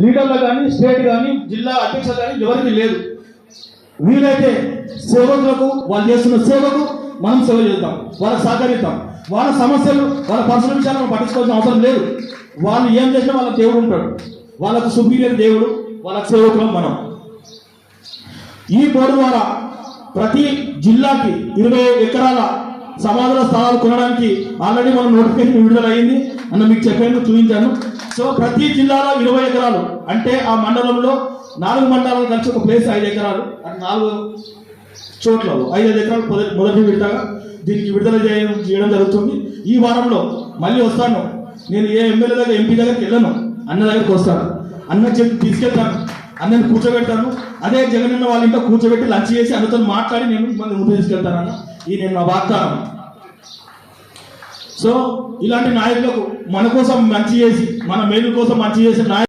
లీడర్లు కానీ స్టేట్ కానీ జిల్లా అధ్యక్షులు కానీ ఎవరికి లేదు. వీలైతే సేవకులకు వాళ్ళు చేస్తున్న సేవకు మనం సేవ చేద్దాం, వాళ్ళకి సహకరిద్దాం. వాళ్ళ సమస్యలు వాళ్ళ పర్సనల్ విషయాలు మనం పట్టించుకోవాల్సిన అవసరం లేదు. వాళ్ళు ఏం చేసినా వాళ్ళకి దేవుడు ఉంటాడు, వాళ్ళకు సుపీరియర్ దేవుడు, వాళ్ళకి సేవకులం మనం. ఈ బోర్డు ద్వారా ప్రతి జిల్లాకి 20 ఎకరాల సమాధుల స్థలాలు కొనడానికి ఆల్రెడీ మనం నోటిఫికేషన్ విడుదల అయింది అన్న మీకు చెప్పాను, చూపించాను. సో ప్రతి జిల్లాలో 20 ఎకరాలు అంటే ఆ మండలంలో 4 మండలాలు కలిసి ఒక ప్లేస్ 5 ఎకరాలు, అంటే 4 చోట్ల 5 ఎకరాలు మొదటి విడతగా దీనికి విడుదల చేయడం జరుగుతుంది. ఈ వారంలో మళ్ళీ వస్తాను. నేను ఏ ఎమ్మెల్యే దగ్గర ఎంపీ దగ్గరికి వెళ్ళను, అన్న దగ్గరికి వస్తాను. అన్న చెప్పి తీసుకెళ్తాను, అన్నని కూర్చోబెడతాను. అదే జగనన్న వాళ్ళ ఇంట్లో కూర్చోబెట్టి లంచ్ చేసి అన్నతో మాట్లాడి నేను మిమ్మల్ని ముందు తీసుకెళ్తానన్న. ఇది నేను నా వాగ్దానం. సో ఇలాంటి నాయకులకు మన కోసం మంచి చేసి, మన మేలు కోసం మంచి చేసిన నాయకులు